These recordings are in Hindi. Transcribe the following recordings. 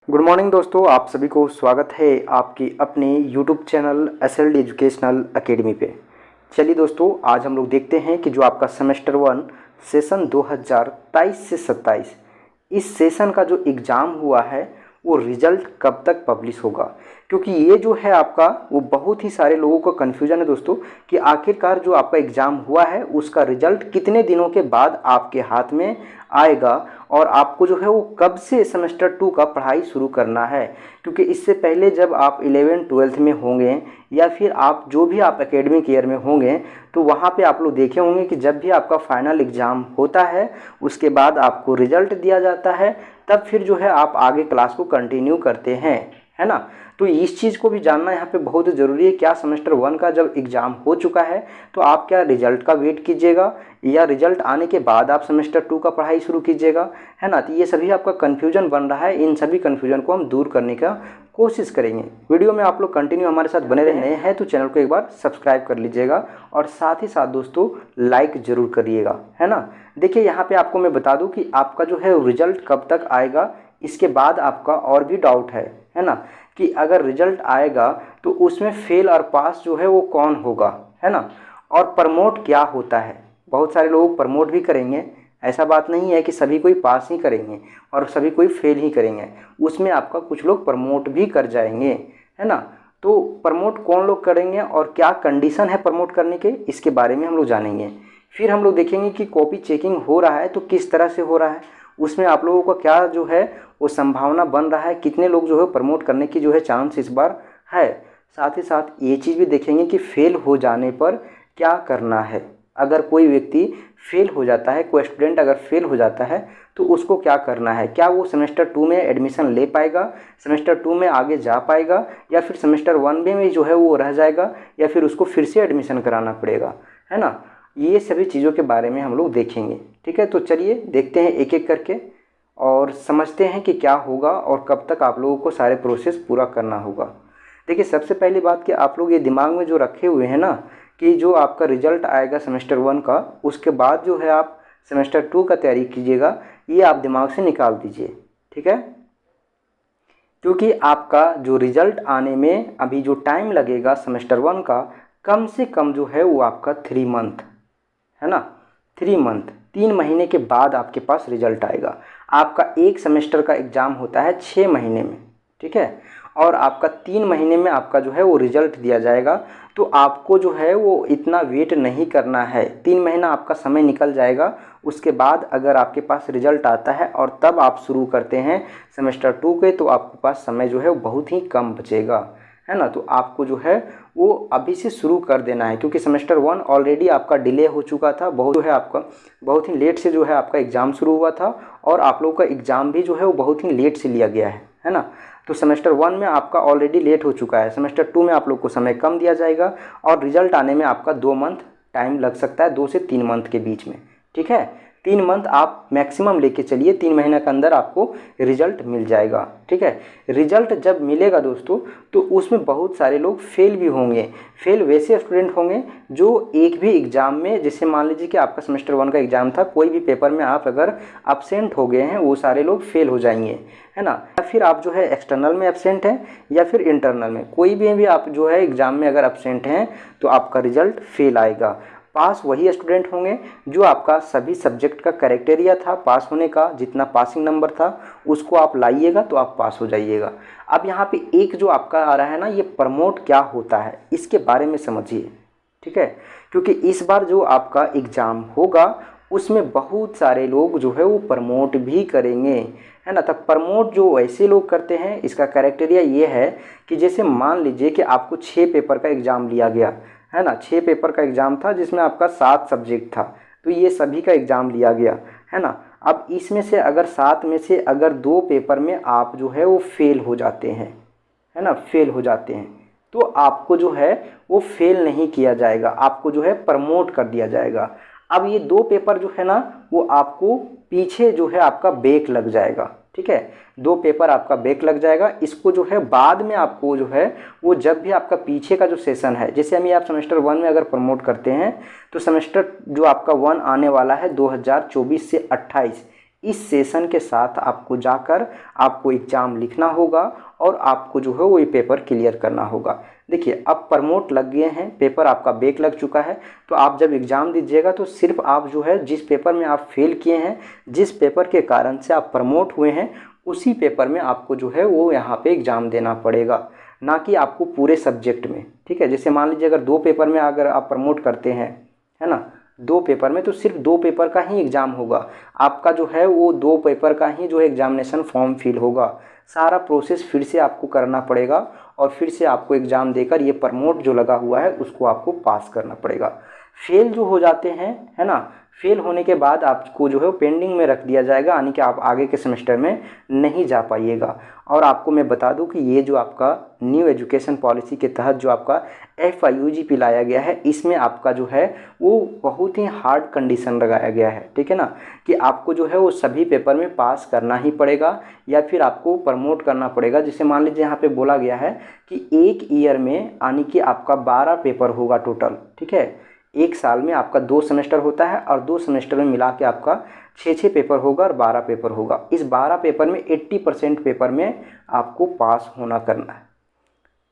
गुड मॉर्निंग दोस्तों, आप सभी को स्वागत है आपकी अपने YouTube channel SLD educational academy पे। चलिए दोस्तों, आज हम लोग देखते हैं कि जो आपका सेमेस्टर 1 सेशन 2023 से 27 इस सेशन का जो एग्ज़ाम हुआ है वो रिज़ल्ट कब तक पब्लिश होगा। क्योंकि ये जो है आपका वो बहुत ही सारे लोगों का कन्फ्यूजन है दोस्तों कि आखिरकार जो आपका एग्ज़ाम हुआ है उसका रिज़ल्ट कितने दिनों के बाद आपके हाथ में आएगा और आपको जो है वो कब से सेमेस्टर 2 का पढ़ाई शुरू करना है। क्योंकि इससे पहले जब आप 11th-12th में होंगे या फिर आप जो भी आप एकेडमिक ईयर में होंगे तो वहाँ पे आप लोग देखे होंगे कि जब भी आपका फाइनल एग्ज़ाम होता है उसके बाद आपको रिज़ल्ट दिया जाता है, तब फिर जो है आप आगे क्लास को कंटिन्यू करते हैं, है ना। तो इस चीज़ को भी जानना यहाँ पे बहुत ज़रूरी है। क्या सेमेस्टर 1 का जब एग्ज़ाम हो चुका है तो आप क्या रिज़ल्ट का वेट कीजिएगा या रिज़ल्ट आने के बाद आप सेमेस्टर 2 का पढ़ाई शुरू कीजिएगा, है ना। तो ये सभी आपका कन्फ्यूजन बन रहा है, इन सभी कन्फ्यूजन को हम दूर करने का कोशिश करेंगे। वीडियो में आप लोग कंटिन्यू हमारे साथ बने रहे। नए हैं तो चैनल को एक बार सब्सक्राइब कर लीजिएगा और साथ ही साथ दोस्तों लाइक ज़रूर करिएगा, है ना। देखिए यहाँ पे आपको मैं बता दूँ कि आपका जो है रिज़ल्ट कब तक आएगा, इसके बाद आपका और भी डाउट है ना, कि अगर रिज़ल्ट आएगा तो उसमें फेल और पास जो है वो कौन होगा, है ना। और प्रमोट क्या होता है। बहुत सारे लोग प्रमोट भी करेंगे, ऐसा बात नहीं है कि सभी कोई पास ही करेंगे और सभी कोई फेल ही करेंगे। उसमें आपका कुछ लोग प्रमोट भी कर जाएंगे, है ना। तो प्रमोट कौन लोग करेंगे और क्या कंडीशन है प्रमोट करने के, इसके बारे में हम लोग जानेंगे। फिर हम लोग देखेंगे कि कॉपी चेकिंग हो रहा है तो किस तरह से हो रहा है, उसमें आप लोगों का क्या जो है वो संभावना बन रहा है, कितने लोग जो है प्रमोट करने की जो है चांस इस बार है। साथ ही साथ ये चीज़ भी देखेंगे कि फेल हो जाने पर क्या करना है। अगर कोई व्यक्ति फेल हो जाता है, कोई स्टूडेंट अगर फेल हो जाता है तो उसको क्या करना है, क्या वो सेमेस्टर 2 में एडमिशन ले पाएगा, सेमेस्टर 2 में आगे जा पाएगा या फिर सेमेस्टर 1 में जो है वो रह जाएगा या फिर उसको फिर से एडमिशन कराना पड़ेगा, है ना। ये सभी चीज़ों के बारे में हम लोग देखेंगे, ठीक है। तो चलिए देखते हैं एक एक करके और समझते हैं कि क्या होगा और कब तक आप लोगों को सारे प्रोसेस पूरा करना होगा। देखिए सबसे पहली बात कि आप लोग ये दिमाग में जो रखे हुए हैं ना कि जो आपका रिज़ल्ट आएगा सेमेस्टर 1 का, उसके बाद जो है आप सेमेस्टर 2 का तैयारी कीजिएगा, ये आप दिमाग से निकाल दीजिए, ठीक है। क्योंकि आपका जो रिज़ल्ट आने में अभी जो टाइम लगेगा सेमेस्टर 1 का, कम से कम जो है वो आपका 3 मंथ, है ना। 3 मंथ, 3 महीने के बाद आपके पास रिज़ल्ट आएगा। आपका एक सेमेस्टर का एग्ज़ाम होता है 6 महीने में, ठीक है, और आपका 3 महीने में आपका जो है वो रिज़ल्ट दिया जाएगा। तो आपको जो है वो इतना वेट नहीं करना है, 3 महीना आपका समय निकल जाएगा। उसके बाद अगर आपके पास रिज़ल्ट आता है और तब आप शुरू करते हैं सेमेस्टर 2 के, तो आपके पास समय जो है वो बहुत ही कम बचेगा, है ना। तो आपको जो है वो अभी से शुरू कर देना है, क्योंकि सेमेस्टर 1 ऑलरेडी आपका डिले हो चुका था, बहुत जो है आपका बहुत ही लेट से जो है आपका एग्ज़ाम शुरू हुआ था और आप लोगों का एग्ज़ाम भी जो है वो बहुत ही लेट से लिया गया है ना। तो सेमेस्टर 1 में आपका ऑलरेडी लेट हो चुका है, सेमेस्टर 2 में आप लोग को समय कम दिया जाएगा और रिज़ल्ट आने में आपका 2 मंथ टाइम लग सकता है, 2 से 3 मंथ के बीच में, ठीक है। 3 मंथ आप मैक्सिमम लेके चलिए, 3 महीने के अंदर आपको रिज़ल्ट मिल जाएगा, ठीक है। रिज़ल्ट जब मिलेगा दोस्तों तो उसमें बहुत सारे लोग फेल भी होंगे। फेल वैसे स्टूडेंट होंगे जो एक भी एग्ज़ाम में, जैसे मान लीजिए कि आपका सेमेस्टर 1 का एग्ज़ाम था, कोई भी पेपर में आप अगर अब्सेंट हो गए हैं वो सारे लोग फेल हो जाएंगे, है ना। या फिर आप जो है एक्सटर्नल में एब्सेंट हैं या फिर इंटरनल में, कोई भी आप जो है एग्ज़ाम में अगर एब्सेंट हैं तो आपका रिज़ल्ट फेल आएगा। पास वही स्टूडेंट होंगे जो आपका सभी सब्जेक्ट का क्राइटेरिया था पास होने का, जितना पासिंग नंबर था उसको आप लाइएगा तो आप पास हो जाइएगा। अब यहाँ पे एक जो आपका आ रहा है ना, ये प्रमोट क्या होता है इसके बारे में समझिए, ठीक है। क्योंकि इस बार जो आपका एग्ज़ाम होगा उसमें बहुत सारे लोग जो है वो प्रमोट भी करेंगे, है ना। तब प्रमोट जो ऐसे लोग करते हैं, इसका क्राइटेरिया ये है कि जैसे मान लीजिए कि आपको 6 पेपर का एग्ज़ाम लिया गया, है ना। 6 पेपर का एग्ज़ाम था जिसमें आपका 7 सब्जेक्ट था, तो ये सभी का एग्ज़ाम लिया गया, है ना। अब इसमें से अगर 7 में से अगर 2 पेपर में आप जो है वो फेल हो जाते हैं, है ना, फेल हो जाते हैं, तो आपको जो है वो फेल नहीं किया जाएगा, आपको जो है प्रमोट कर दिया जाएगा। अब ये 2 पेपर जो है ना वो आपको पीछे जो है आपका बैक लग जाएगा, ठीक है। 2 पेपर आपका बैक लग जाएगा, इसको जो है बाद में आपको जो है वो जब भी आपका पीछे का जो सेशन है, जैसे हम ये आप सेमेस्टर 1 में अगर प्रमोट करते हैं तो सेमेस्टर जो आपका 1 आने वाला है 2024 से 28, इस सेशन के साथ आपको जाकर आपको एग्ज़ाम लिखना होगा और आपको जो है वो ये पेपर क्लियर करना होगा। देखिए अब प्रमोट लग गए हैं, पेपर आपका बैक लग चुका है, तो आप जब एग्ज़ाम दीजिएगा तो सिर्फ आप जो है जिस पेपर में आप फेल किए हैं, जिस पेपर के कारण से आप प्रमोट हुए हैं, उसी पेपर में आपको जो है वो यहाँ पे एग्ज़ाम देना पड़ेगा, ना कि आपको पूरे सब्जेक्ट में। ठीक है, जैसे मान लीजिए अगर 2 पेपर में अगर आप प्रमोट करते हैं, है ना, 2 पेपर में, तो सिर्फ 2 पेपर का ही एग्ज़ाम होगा आपका, जो है वो 2 पेपर का ही जो है एग्जामिनेशन फॉर्म फिल होगा। सारा प्रोसेस फिर से आपको करना पड़ेगा और फिर से आपको एग्ज़ाम देकर ये प्रमोट जो लगा हुआ है उसको आपको पास करना पड़ेगा। फेल जो हो जाते हैं, है ना, फेल होने के बाद आपको जो है पेंडिंग में रख दिया जाएगा, यानी कि आप आगे के सेमेस्टर में नहीं जा पाइएगा। और आपको मैं बता दूं कि ये जो आपका न्यू एजुकेशन पॉलिसी के तहत जो आपका FIUGP लाया गया है, इसमें आपका जो है वो बहुत ही हार्ड कंडीशन लगाया गया है। ठीक है ना, कि आपको जो है वो सभी पेपर में पास करना ही पड़ेगा या फिर आपको प्रमोट करना पड़ेगा। जैसे मान लीजिए यहाँ पे बोला गया है कि 1 ईयर में यानी कि आपका 12 पेपर होगा टोटल। ठीक है, 1 साल में आपका 2 सेमेस्टर होता है और 2 सेमेस्टर में मिला के आपका 6 पेपर होगा और 12 पेपर होगा। इस 12 पेपर में 80% पेपर में आपको पास होना करना है,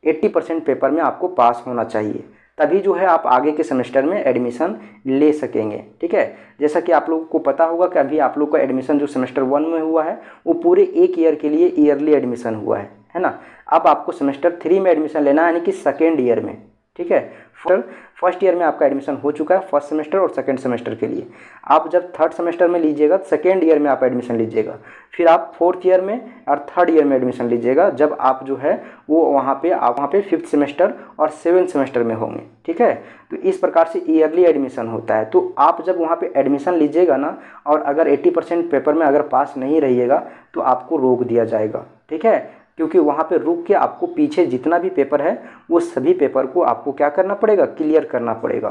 80% पेपर में आपको पास होना चाहिए, तभी जो है आप आगे के सेमेस्टर में एडमिशन ले सकेंगे। ठीक है, जैसा कि आप लोगों को पता होगा कि अभी आप लोग का एडमिशन जो सेमेस्टर 1 में हुआ है वो पूरे 1 ईयर के लिए ईयरली एडमिशन हुआ है ना। अब आपको सेमेस्टर 3 में एडमिशन लेना है, यानी कि सेकेंड ईयर में। ठीक है, फर्स्ट ईयर में आपका एडमिशन हो चुका है, फर्स्ट सेमेस्टर और सेकंड सेमेस्टर के लिए। आप जब थर्ड सेमेस्टर में लीजिएगा, सेकंड ईयर में आप एडमिशन लीजिएगा, फिर आप फोर्थ ईयर में और थर्ड ईयर में एडमिशन लीजिएगा, जब आप जो है वो वहाँ पे 5th सेमेस्टर और 7th सेमेस्टर में होंगे। ठीक है, तो इस प्रकार से ईयरली एडमिशन होता है। तो आप जब वहाँ पे एडमिशन लीजिएगा ना, और अगर 80% पेपर में अगर पास नहीं रहिएगा तो आपको रोक दिया जाएगा। ठीक है, क्योंकि वहाँ पे रुक के आपको पीछे जितना भी पेपर है वो सभी पेपर को आपको क्या करना पड़ेगा, क्लियर करना पड़ेगा।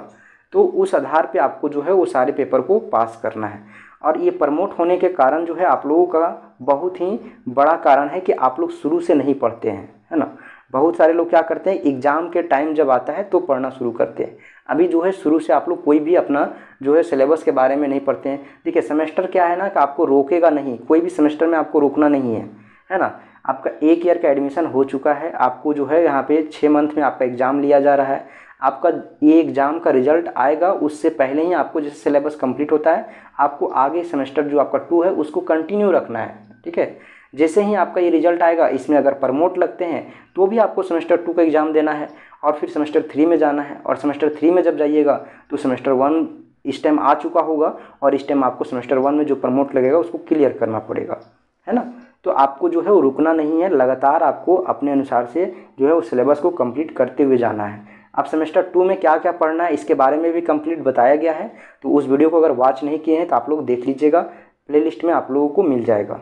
तो उस आधार पे आपको जो है वो सारे पेपर को पास करना है। और ये प्रमोट होने के कारण जो है आप लोगों का बहुत ही बड़ा कारण है कि आप लोग शुरू से नहीं पढ़ते हैं, है ना। बहुत सारे लोग क्या करते हैं, एग्ज़ाम के टाइम जब आता है तो पढ़ना शुरू करते हैं। अभी जो है शुरू से आप लोग कोई भी अपना जो है सिलेबस के बारे में नहीं पढ़ते हैं। देखिए सेमेस्टर क्या है ना, कि आपको रोकेगा नहीं, कोई भी सेमेस्टर में आपको रोकना नहीं है ना। आपका 1 ईयर का एडमिशन हो चुका है, आपको जो है यहाँ पे 6 मंथ में आपका एग्ज़ाम लिया जा रहा है। आपका ये एग्ज़ाम का रिजल्ट आएगा, उससे पहले ही आपको जैसे सिलेबस कंप्लीट होता है, आपको आगे सेमेस्टर जो आपका 2 है उसको कंटिन्यू रखना है। ठीक है, जैसे ही आपका ये रिजल्ट आएगा, इसमें अगर प्रमोट लगते हैं तो भी आपको सेमेस्टर 2 का एग्ज़ाम देना है और फिर सेमेस्टर 3 में जाना है। और सेमेस्टर 3 में जब जाइएगा तो सेमेस्टर 1 इस टाइम आ चुका होगा और इस टाइम आपको सेमेस्टर 1 में जो प्रमोट लगेगा उसको क्लियर करना पड़ेगा, है ना। तो आपको जो है वो रुकना नहीं है, लगातार आपको अपने अनुसार से जो है वो सिलेबस को कंप्लीट करते हुए जाना है। अब सेमेस्टर 2 में क्या क्या पढ़ना है इसके बारे में भी कंप्लीट बताया गया है, तो उस वीडियो को अगर वॉच नहीं किए हैं तो आप लोग देख लीजिएगा, प्लेलिस्ट में आप लोगों को मिल जाएगा।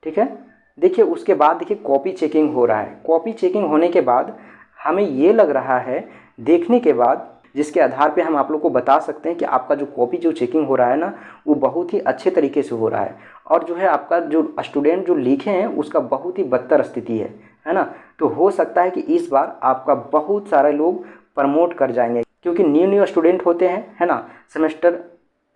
ठीक है, देखिए उसके बाद देखिए कॉपी चेकिंग हो रहा है। कॉपी चेकिंग होने के बाद हमें ये लग रहा है, देखने के बाद, जिसके आधार पे हम आप लोग को बता सकते हैं कि आपका जो कॉपी जो चेकिंग हो रहा है ना, वो बहुत ही अच्छे तरीके से हो रहा है। और जो है आपका जो स्टूडेंट जो लिखे हैं उसका बहुत ही बदतर स्थिति है ना। तो हो सकता है कि इस बार आपका बहुत सारे लोग प्रमोट कर जाएंगे, क्योंकि न्यू स्टूडेंट होते हैं, है ना। सेमेस्टर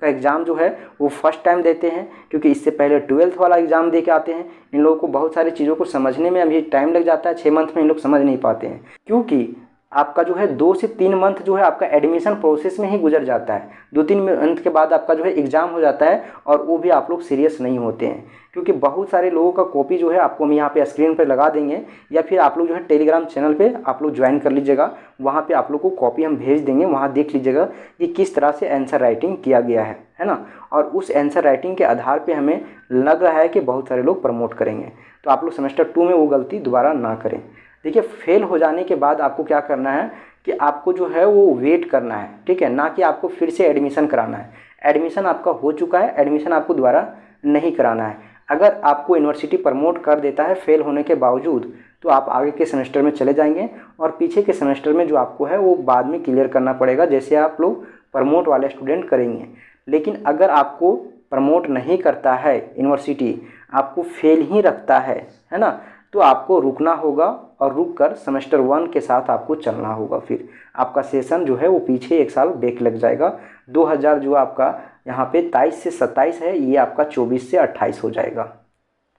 का एग्ज़ाम जो है वो फर्स्ट टाइम देते हैं, क्योंकि इससे पहले 12th वाला एग्ज़ाम दे के आते हैं। इन लोगों को बहुत सारी चीज़ों को समझने में अभी टाइम लग जाता है, 6 मंथ में इन लोग समझ नहीं पाते हैं, क्योंकि आपका जो है 2 से 3 मंथ जो है आपका एडमिशन प्रोसेस में ही गुजर जाता है। 2-3 मंथ के बाद आपका जो है एग्ज़ाम हो जाता है और वो भी आप लोग सीरियस नहीं होते हैं, क्योंकि बहुत सारे लोगों का कॉपी जो है आपको हम यहाँ पे स्क्रीन पर लगा देंगे, या फिर आप लोग जो है टेलीग्राम चैनल पे आप लोग ज्वाइन कर लीजिएगा, वहाँ पे आप लोग को कॉपी हम भेज देंगे, वहाँ देख लीजिएगा कि किस तरह से आंसर राइटिंग किया गया है ना। और उस आंसर राइटिंग के आधार पर हमें लग रहा है कि बहुत सारे लोग प्रमोट करेंगे। तो आप लोग सेमेस्टर 2 में वो गलती दोबारा ना करें। देखिए फेल हो जाने के बाद आपको क्या करना है कि आपको जो है वो वेट करना है, ठीक है, ना कि आपको फिर से एडमिशन कराना है। एडमिशन आपका हो चुका है, एडमिशन आपको दोबारा नहीं कराना है। अगर आपको यूनिवर्सिटी प्रमोट कर देता है फेल होने के बावजूद, तो आप आगे के सेमेस्टर में चले जाएंगे और पीछे के सेमेस्टर में जो आपको है वो बाद में क्लियर करना पड़ेगा, जैसे आप लोग प्रमोट वाले स्टूडेंट करेंगे। लेकिन अगर आपको प्रमोट नहीं करता है यूनिवर्सिटी, आपको फेल ही रखता है ना, तो आपको रुकना होगा और रुक कर सेमेस्टर 1 के साथ आपको चलना होगा। फिर आपका सेशन जो है वो पीछे 1 साल बैक लग जाएगा। 2000 जो आपका यहाँ पे 23 से 27 है, ये आपका 24 से 28 हो जाएगा।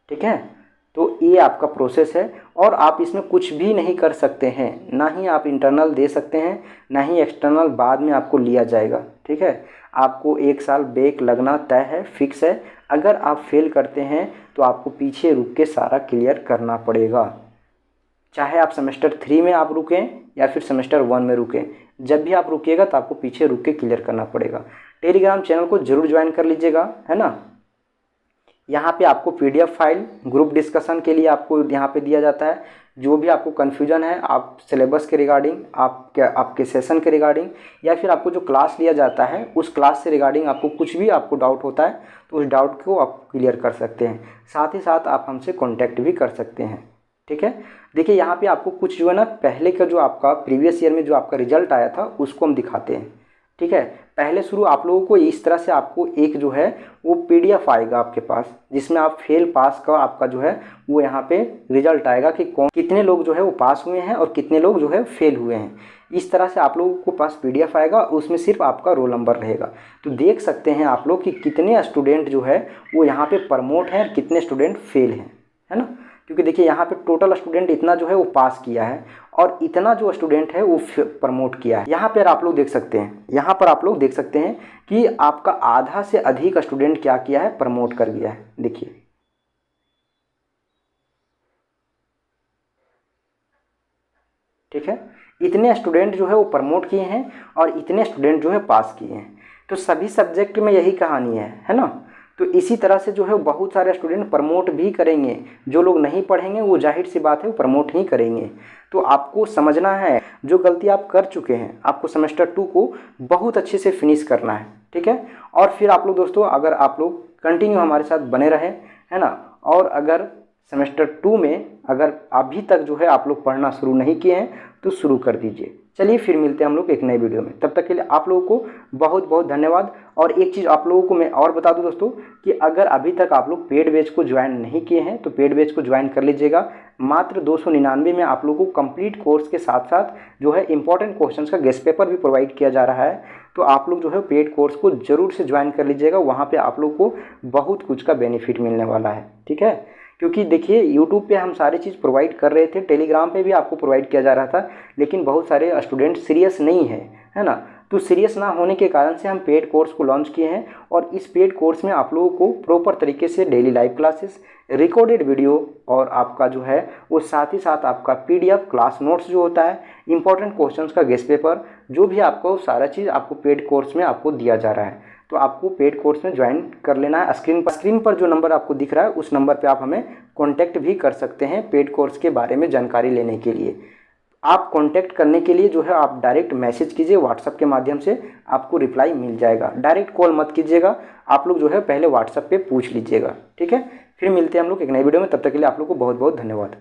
ठीक है, तो ये आपका प्रोसेस है और आप इसमें कुछ भी नहीं कर सकते हैं, ना ही आप इंटरनल दे सकते हैं, ना ही एक्सटर्नल बाद में आपको लिया जाएगा। ठीक है, आपको 1 साल ब्रेक लगना तय है, फिक्स है। अगर आप फेल करते हैं तो आपको पीछे रुक के सारा क्लियर करना पड़ेगा, चाहे आप सेमेस्टर 3 में आप रुकें या फिर सेमेस्टर 1 में रुकें। जब भी आप रुकिएगा तो आपको पीछे रुक के क्लियर करना पड़ेगा। टेलीग्राम चैनल को जरूर ज्वाइन कर लीजिएगा, है ना। यहाँ पे आपको पीडीएफ फाइल ग्रुप डिस्कशन के लिए आपको यहाँ पे दिया जाता है। जो भी आपको कन्फ्यूजन है, आप सिलेबस के रिगार्डिंग, आपके सेशन के रिगार्डिंग, या फिर आपको जो क्लास लिया जाता है उस क्लास से रिगार्डिंग आपको कुछ भी आपको डाउट होता है तो उस डाउट को आप क्लियर कर सकते हैं। साथ ही साथ आप हमसे कॉन्टैक्ट भी कर सकते हैं। ठीक है, देखिए यहाँ पे आपको कुछ जो है ना, पहले का जो आपका प्रीवियस ईयर में जो आपका रिजल्ट आया था उसको हम दिखाते हैं। ठीक है, पहले शुरू आप लोगों को इस तरह से आपको एक जो है वो पीडीएफ आएगा आपके पास, जिसमें आप फेल पास का आपका जो है वो यहाँ पे रिजल्ट आएगा कि कितने लोग जो है वो पास हुए हैं और कितने लोग जो है फेल हुए हैं। इस तरह से आप लोगों को पास पीडीएफ आएगा, उसमें सिर्फ आपका रोल नंबर रहेगा। तो देख सकते हैं आप लोग कि कितने स्टूडेंट जो है वो यहाँ पे प्रमोट हैं और कितने स्टूडेंट फेल हैं, है ना। क्योंकि देखिए यहाँ पे टोटल स्टूडेंट इतना जो है वो पास किया है और इतना जो स्टूडेंट है वो प्रमोट किया है। यहाँ पर आप लोग देख सकते हैं, यहाँ पर आप लोग देख सकते हैं कि आपका आधा से अधिक स्टूडेंट क्या किया है, प्रमोट कर गया है। देखिए ठीक है, इतने स्टूडेंट जो है वो प्रमोट किए हैं और इतने स्टूडेंट जो है पास किए हैं। तो सभी सब्जेक्ट में यही कहानी है ना। तो इसी तरह से जो है बहुत सारे स्टूडेंट प्रमोट भी करेंगे। जो लोग नहीं पढ़ेंगे वो जाहिर सी बात है वो प्रमोट ही करेंगे। तो आपको समझना है जो गलती आप कर चुके हैं, आपको सेमेस्टर 2 को बहुत अच्छे से फिनिश करना है। ठीक है, और फिर आप लोग दोस्तों अगर आप लोग कंटिन्यू हमारे साथ बने रहे, है ना, और अगर सेमेस्टर 2 में अगर अभी तक जो है आप लोग पढ़ना शुरू नहीं किए हैं तो शुरू कर दीजिए। चलिए फिर मिलते हैं हम लोग एक नए वीडियो में। तब तक के लिए आप लोगों को बहुत बहुत धन्यवाद। और एक चीज़ आप लोगों को मैं और बता दूं दोस्तों कि अगर अभी तक आप लोग पेड बैच को ज्वाइन नहीं किए हैं तो पेड बैच को ज्वाइन कर लीजिएगा। मात्र 299 में आप लोगों को कंप्लीट कोर्स के साथ साथ जो है इंपॉर्टेंट क्वेश्चंस का गेस्ट पेपर भी प्रोवाइड किया जा रहा है। तो आप लोग जो है पेड कोर्स को जरूर से ज्वाइन कर लीजिएगा, वहाँ पर आप लोग को बहुत कुछ का बेनिफिट मिलने वाला है। ठीक है, क्योंकि देखिए यूट्यूब पे हम सारी चीज़ प्रोवाइड कर रहे थे, टेलीग्राम पे भी आपको प्रोवाइड किया जा रहा था, लेकिन बहुत सारे स्टूडेंट सीरियस नहीं है ना। तो सीरियस ना होने के कारण से हम पेड कोर्स को लॉन्च किए हैं और इस पेड कोर्स में आप लोगों को प्रॉपर तरीके से daily live classes, recorded video और आपका जो है वो साथ ही साथ आपका पीडीएफ क्लास नोट्स जो होता है, इंपॉर्टेंट क्वेश्चंस का गेस्ट पेपर, जो भी आपको सारा चीज़ आपको पेड कोर्स में आपको दिया जा रहा है। तो आपको पेड कोर्स में ज्वाइन कर लेना है। स्क्रीन पर जो नंबर आपको दिख रहा है उस नंबर पे आप हमें कांटेक्ट भी कर सकते हैं पेड कोर्स के बारे में जानकारी लेने के लिए। आप कांटेक्ट करने के लिए जो है आप डायरेक्ट मैसेज कीजिए, व्हाट्सएप के माध्यम से आपको रिप्लाई मिल जाएगा। डायरेक्ट कॉल मत कीजिएगा, आप लोग जो है पहले व्हाट्सएप पे पूछ लीजिएगा। ठीक है, फिर मिलते हैं हम लोग एक नई वीडियो में। तब तक के लिए आप लोग को बहुत बहुत धन्यवाद।